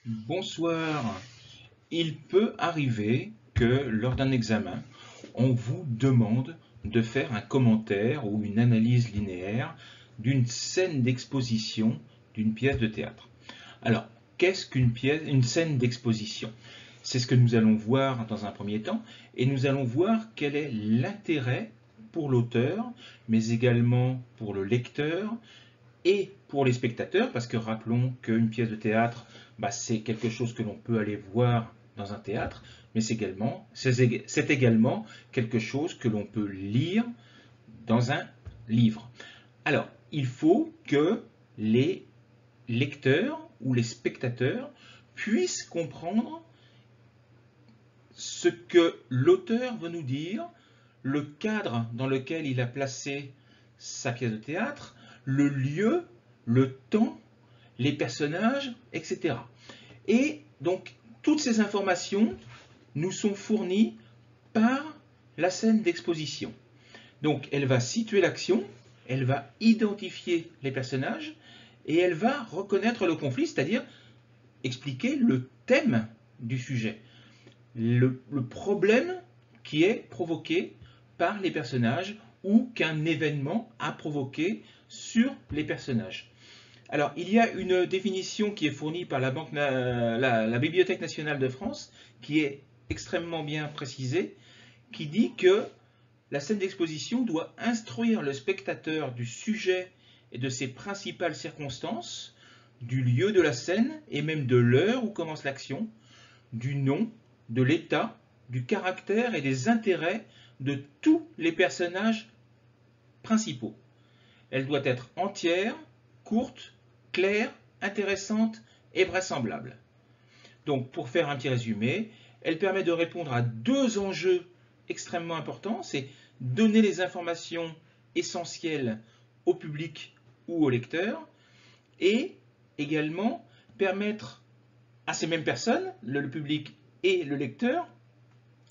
Bonsoir. Il peut arriver que lors d'un examen, on vous demande de faire un commentaire ou une analyse linéaire d'une scène d'exposition d'une pièce de théâtre. Alors, qu'est-ce une scène d'exposition? C'est ce que nous allons voir dans un premier temps, et nous allons voir quel est l'intérêt pour l'auteur, mais également pour le lecteur, et pour les spectateurs, parce que rappelons qu'une pièce de théâtre, c'est quelque chose que l'on peut aller voir dans un théâtre, mais c'est également quelque chose que l'on peut lire dans un livre. Alors, il faut que les lecteurs ou les spectateurs puissent comprendre ce que l'auteur veut nous dire, le cadre dans lequel il a placé sa pièce de théâtre, le lieu, le temps, les personnages, etc. Et donc, toutes ces informations nous sont fournies par la scène d'exposition. Donc, elle va situer l'action, elle va identifier les personnages, et elle va reconnaître le conflit, c'est-à-dire expliquer le thème du sujet, le problème qui est provoqué par les personnages ou qu'un événement a provoqué sur les personnages. Alors, il y a une définition qui est fournie par la Bibliothèque nationale de France, qui est extrêmement bien précisée, qui dit que la scène d'exposition doit instruire le spectateur du sujet et de ses principales circonstances, du lieu de la scène et même de l'heure où commence l'action, du nom, de l'état, du caractère et des intérêts de tous les personnages principaux. Elle doit être entière, courte, claire, intéressante et vraisemblable. Donc, pour faire un petit résumé, elle permet de répondre à deux enjeux extrêmement importants. C'est donner les informations essentielles au public ou au lecteur et également permettre à ces mêmes personnes, le public et le lecteur,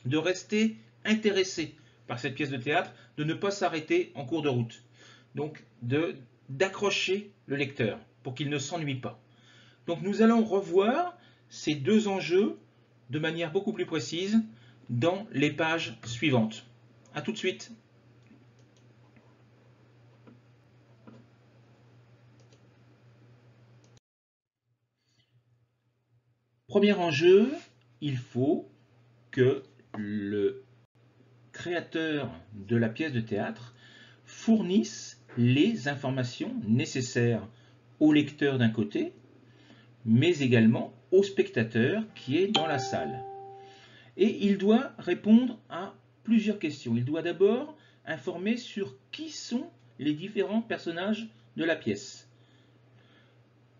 de rester intéressés par cette pièce de théâtre, de ne pas s'arrêter en cours de route. Donc, d'accrocher le lecteur pour qu'il ne s'ennuie pas. Donc, nous allons revoir ces deux enjeux de manière beaucoup plus précise dans les pages suivantes. A tout de suite. Premier enjeu, il faut que le créateur de la pièce de théâtre fournisse les informations nécessaires au lecteur d'un côté, mais également au spectateur qui est dans la salle. Et il doit répondre à plusieurs questions. Il doit d'abord informer sur qui sont les différents personnages de la pièce.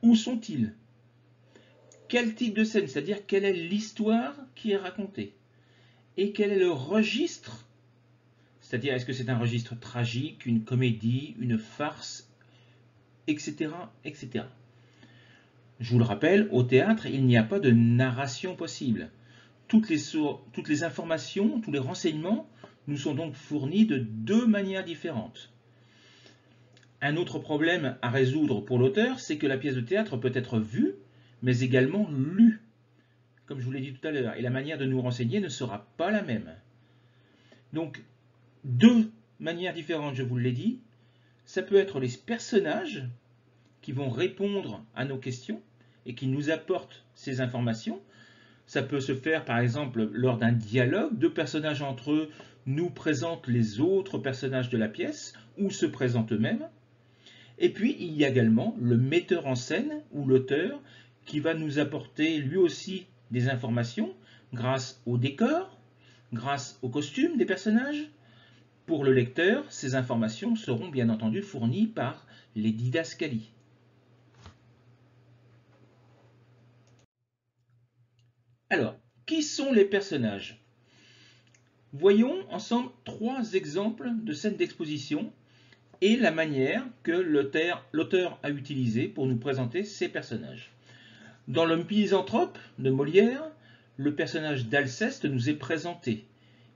Où sont-ils? Quel type de scène, c'est-à-dire quelle est l'histoire qui est racontée? Et quel est le registre? C'est-à-dire, est-ce que c'est un registre tragique, une comédie, une farce, etc., etc. Je vous le rappelle, au théâtre, il n'y a pas de narration possible. Toutes les informations, tous les renseignements nous sont donc fournis de deux manières différentes. Un autre problème à résoudre pour l'auteur, c'est que la pièce de théâtre peut être vue, mais également lue, comme je vous l'ai dit tout à l'heure, et la manière de nous renseigner ne sera pas la même. Donc, deux manières différentes, je vous l'ai dit. Ça peut être les personnages qui vont répondre à nos questions et qui nous apportent ces informations. Ça peut se faire par exemple lors d'un dialogue. Deux personnages entre eux nous présentent les autres personnages de la pièce ou se présentent eux-mêmes. Et puis il y a également le metteur en scène ou l'auteur qui va nous apporter lui aussi des informations grâce au décor, grâce aux costumes des personnages. Pour le lecteur, ces informations seront bien entendu fournies par les didascalies. Alors, qui sont les personnages? Voyons ensemble trois exemples de scènes d'exposition et la manière que l'auteur a utilisée pour nous présenter ces personnages. Dans Le Misanthrope de Molière, le personnage d'Alceste nous est présenté.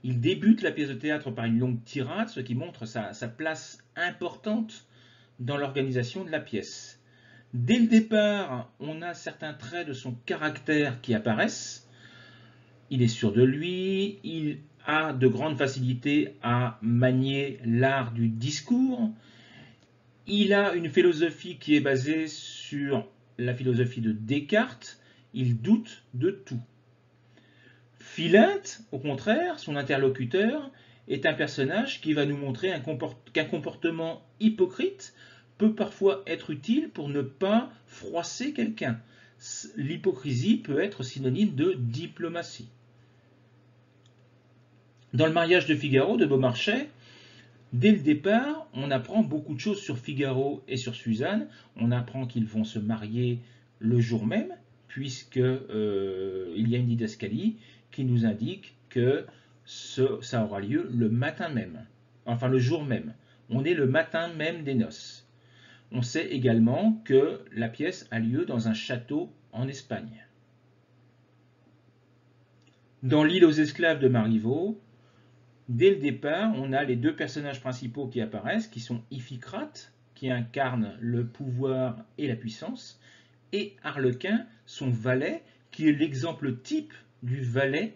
Il débute la pièce de théâtre par une longue tirade, ce qui montre sa place importante dans l'organisation de la pièce. Dès le départ, on a certains traits de son caractère qui apparaissent. Il est sûr de lui, il a de grandes facilités à manier l'art du discours. Il a une philosophie qui est basée sur la philosophie de Descartes. Il doute de tout. Philinte, au contraire, son interlocuteur, est un personnage qui va nous montrer qu'un comportement hypocrite peut parfois être utile pour ne pas froisser quelqu'un. L'hypocrisie peut être synonyme de diplomatie. Dans le mariage de Figaro de Beaumarchais, dès le départ, on apprend beaucoup de choses sur Figaro et sur Suzanne. On apprend qu'ils vont se marier le jour même, puisqu'il y a une didascalie qui nous indique que ça aura lieu le matin même, enfin le jour même. On est le matin même des noces. On sait également que la pièce a lieu dans un château en Espagne. Dans l'île aux esclaves de Marivaux, dès le départ, on a les deux personnages principaux qui apparaissent, qui sont Iphicrate, qui incarne le pouvoir et la puissance, et Arlequin, son valet, qui est l'exemple type du valet.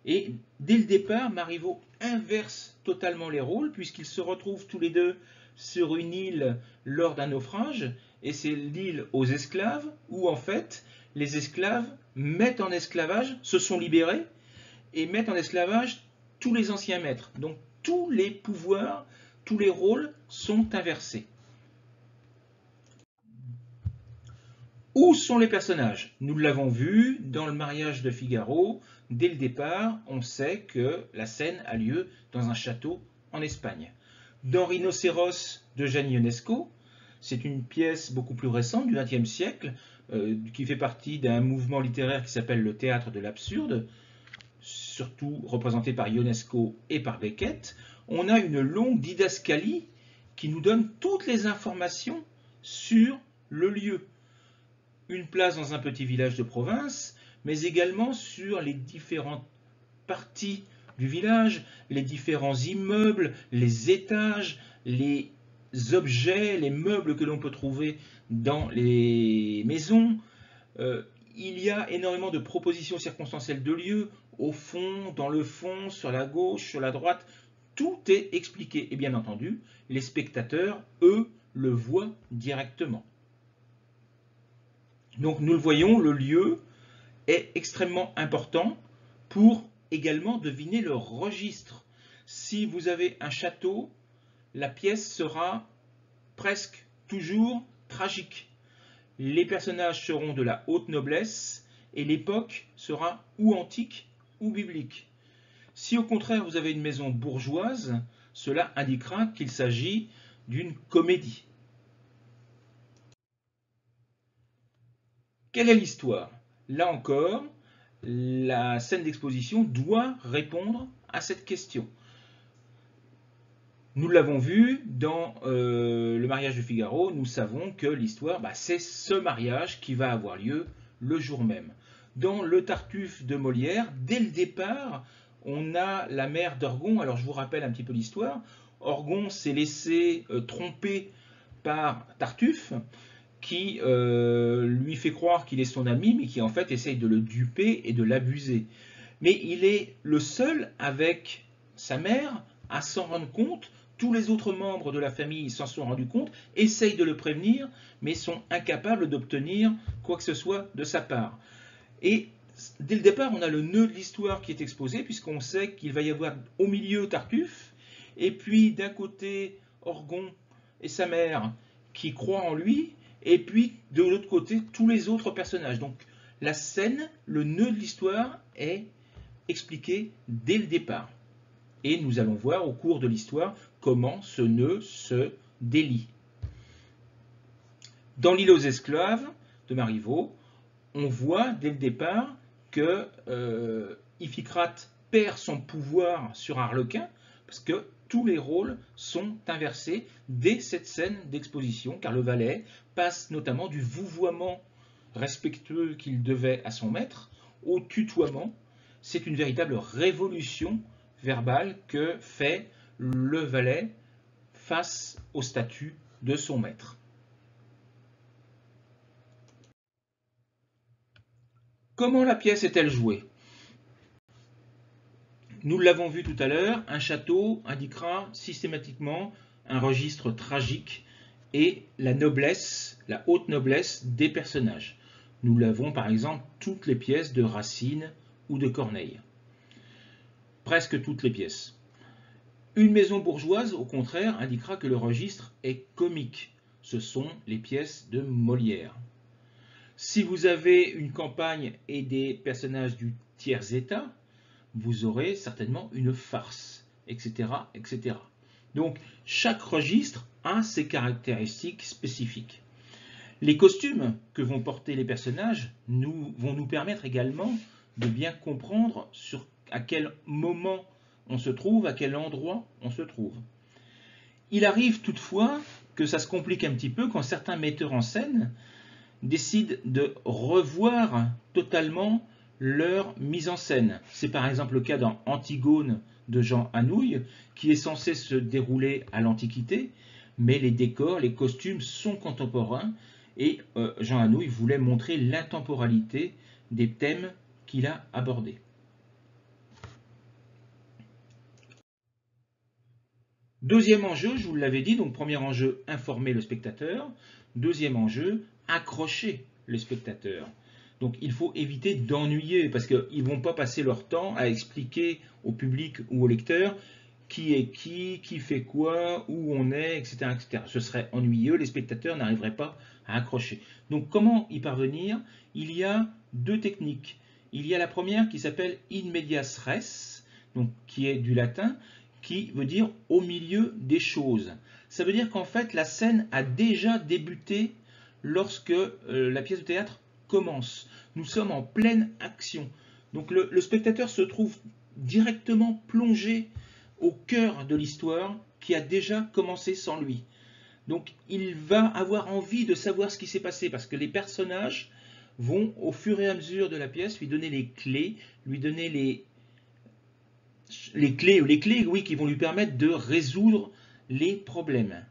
Et dès le départ, Marivaux inverse totalement les rôles, puisqu'ils se retrouvent tous les deux sur une île lors d'un naufrage, et c'est l'île aux esclaves, où en fait, les esclaves mettent en esclavage, se sont libérés, et mettent en esclavage tous les anciens maîtres. Donc tous les pouvoirs, tous les rôles sont inversés. Où sont les personnages? Nous l'avons vu dans le mariage de Figaro. Dès le départ, on sait que la scène a lieu dans un château en Espagne. Dans Rhinocéros de Gianni Ionesco, c'est une pièce beaucoup plus récente du XXe siècle, qui fait partie d'un mouvement littéraire qui s'appelle le théâtre de l'absurde, surtout représenté par Ionesco et par Beckett. On a une longue didascalie qui nous donne toutes les informations sur le lieu. Une place dans un petit village de province, mais également sur les différentes parties du village, les différents immeubles, les étages, les objets, les meubles que l'on peut trouver dans les maisons. Il y a énormément de propositions circonstancielles de lieux, au fond, dans le fond, sur la gauche, sur la droite. Tout est expliqué. Et bien entendu, les spectateurs, eux, le voient directement. Donc nous le voyons, le lieu est extrêmement important pour également deviner le registre. Si vous avez un château, la pièce sera presque toujours tragique. Les personnages seront de la haute noblesse et l'époque sera ou antique ou biblique. Si au contraire vous avez une maison bourgeoise, cela indiquera qu'il s'agit d'une comédie. Quelle est l'histoire? Là encore, la scène d'exposition doit répondre à cette question. Nous l'avons vu dans le mariage de Figaro, nous savons que l'histoire, c'est ce mariage qui va avoir lieu le jour même. Dans le Tartuffe de Molière, dès le départ, on a la mère d'Orgon. Alors je vous rappelle un petit peu l'histoire. Orgon s'est laissé tromper par Tartuffe, qui lui fait croire qu'il est son ami, mais qui en fait essaye de le duper et de l'abuser. Mais il est le seul avec sa mère à s'en rendre compte. Tous les autres membres de la famille s'en sont rendus compte, essayent de le prévenir, mais sont incapables d'obtenir quoi que ce soit de sa part. Et dès le départ, on a le nœud de l'histoire qui est exposé, puisqu'on sait qu'il va y avoir au milieu Tartuffe, et puis d'un côté Orgon et sa mère qui croient en lui, et puis de l'autre côté tous les autres personnages. Donc la scène, le nœud de l'histoire est expliqué dès le départ. Et nous allons voir au cours de l'histoire comment ce nœud se délie. Dans l'île aux esclaves de Marivaux, on voit dès le départ que Iphicrate perd son pouvoir sur Arlequin, parce que tous les rôles sont inversés dès cette scène d'exposition, car le valet passe notamment du vouvoiement respectueux qu'il devait à son maître au tutoiement. C'est une véritable révolution verbale que fait le valet face au statut de son maître. Comment la pièce est-elle jouée? Nous l'avons vu tout à l'heure, un château indiquera systématiquement un registre tragique et la noblesse, la haute noblesse des personnages. Nous l'avons par exemple toutes les pièces de Racine ou de Corneille. Presque toutes les pièces. Une maison bourgeoise, au contraire, indiquera que le registre est comique. Ce sont les pièces de Molière. Si vous avez une campagne et des personnages du tiers-état, vous aurez certainement une farce, etc., etc. Donc, chaque registre a ses caractéristiques spécifiques. Les costumes que vont porter les personnages vont nous permettre également de bien comprendre à quel moment on se trouve, à quel endroit on se trouve. Il arrive toutefois que ça se complique un petit peu quand certains metteurs en scène décident de revoir totalement leur mise en scène. C'est par exemple le cas dans Antigone de Jean Anouilh, qui est censé se dérouler à l'Antiquité, mais les décors, les costumes sont contemporains, et Jean Anouilh voulait montrer l'intemporalité des thèmes qu'il a abordés. Deuxième enjeu, je vous l'avais dit, donc premier enjeu, informer le spectateur. Deuxième enjeu, accrocher le spectateur. Donc il faut éviter d'ennuyer, parce qu'ils ne vont pas passer leur temps à expliquer au public ou au lecteur qui est qui fait quoi, où on est, etc., etc. Ce serait ennuyeux, les spectateurs n'arriveraient pas à accrocher. Donc comment y parvenir? Il y a deux techniques. Il y a la première qui s'appelle in medias res, donc qui est du latin, qui veut dire au milieu des choses. Ça veut dire qu'en fait la scène a déjà débuté lorsque la pièce de théâtre commence. Nous sommes en pleine action. Donc le spectateur se trouve directement plongé au cœur de l'histoire qui a déjà commencé sans lui. Donc il va avoir envie de savoir ce qui s'est passé parce que les personnages vont au fur et à mesure de la pièce lui donner les clés, lui donner les clés, oui, qui vont lui permettre de résoudre les problèmes.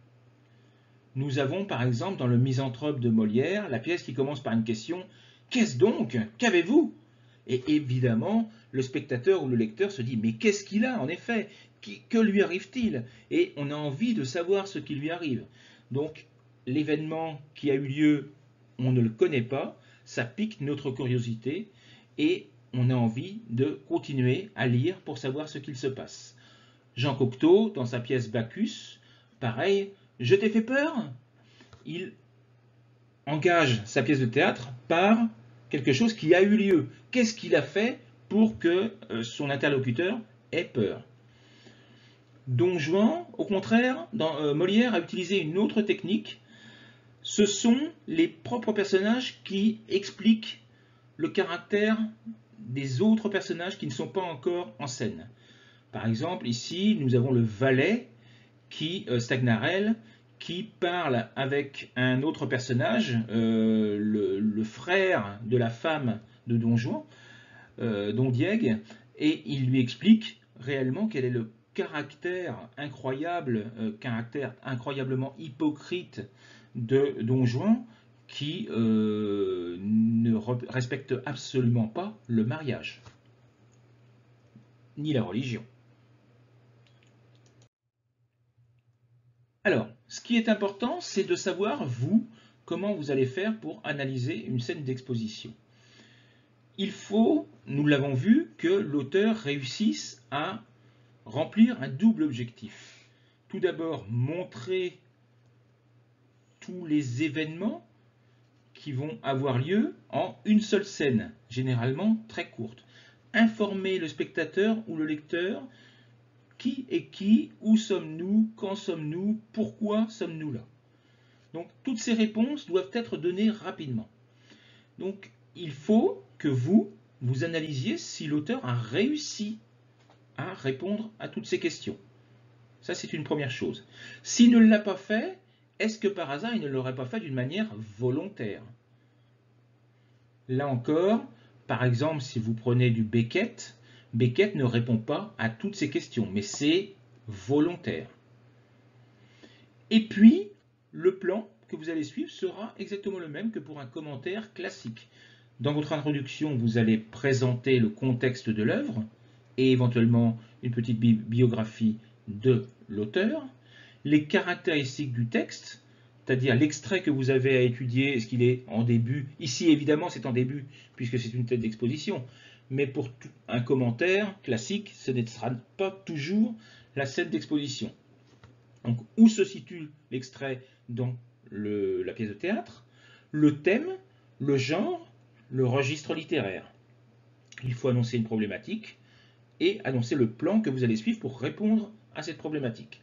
Nous avons par exemple dans le Misanthrope de Molière la pièce qui commence par une question « Qu'est-ce donc? Qu'avez-vous » Et évidemment, le spectateur ou le lecteur se dit « Mais qu'est-ce qu'il a en effet? Que lui arrive-t-il » Et on a envie de savoir ce qui lui arrive. Donc l'événement qui a eu lieu, on ne le connaît pas, ça pique notre curiosité et on a envie de continuer à lire pour savoir ce qu'il se passe. Jean Cocteau, dans sa pièce Bacchus, pareil, « Je t'ai fait peur ?» Il engage sa pièce de théâtre par quelque chose qui a eu lieu. Qu'est-ce qu'il a fait pour que son interlocuteur ait peur? Don Juan, au contraire, Molière a utilisé une autre technique. Ce sont les propres personnages qui expliquent le caractère des autres personnages qui ne sont pas encore en scène. Par exemple, ici, nous avons le valet, Stagnarel, qui parle avec un autre personnage, le frère de la femme de Don Juan, Don Diego, et il lui explique réellement quel est le caractère incroyablement hypocrite de Don Juan, qui ne respecte absolument pas le mariage, ni la religion. Alors, ce qui est important, c'est de savoir, vous, comment vous allez faire pour analyser une scène d'exposition. Il faut, nous l'avons vu, que l'auteur réussisse à remplir un double objectif. Tout d'abord, montrer tous les événements qui vont avoir lieu en une seule scène, généralement très courte. Informer le spectateur ou le lecteur qui est qui, où sommes-nous, quand sommes-nous, pourquoi sommes-nous là. Donc toutes ces réponses doivent être données rapidement. Donc il faut que vous analysiez si l'auteur a réussi à répondre à toutes ces questions. Ça, c'est une première chose. S'il ne l'a pas fait, est-ce que par hasard, il ne l'aurait pas fait d'une manière volontaire? Là encore, par exemple, si vous prenez du Beckett, Beckett ne répond pas à toutes ces questions, mais c'est volontaire. Et puis, le plan que vous allez suivre sera exactement le même que pour un commentaire classique. Dans votre introduction, vous allez présenter le contexte de l'œuvre et éventuellement une petite biographie de l'auteur, les caractéristiques du texte, c'est-à-dire l'extrait que vous avez à étudier, est-ce qu'il est en début? Ici, évidemment, c'est en début, puisque c'est une tête d'exposition. Mais pour un commentaire classique, ce ne sera pas toujours la scène d'exposition. Donc, où se situe l'extrait dans la pièce de théâtre? Le thème, le genre, le registre littéraire. Il faut annoncer une problématique et annoncer le plan que vous allez suivre pour répondre à cette problématique.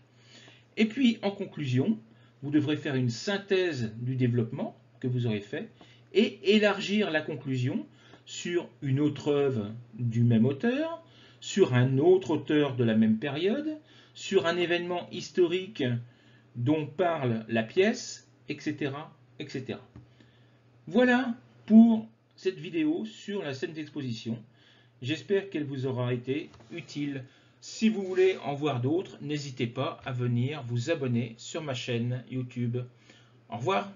Et puis, en conclusion, vous devrez faire une synthèse du développement que vous aurez fait et élargir la conclusion sur une autre œuvre du même auteur, sur un autre auteur de la même période, sur un événement historique dont parle la pièce, etc., etc. Voilà pour cette vidéo sur la scène d'exposition. J'espère qu'elle vous aura été utile. Si vous voulez en voir d'autres, n'hésitez pas à venir vous abonner sur ma chaîne YouTube. Au revoir.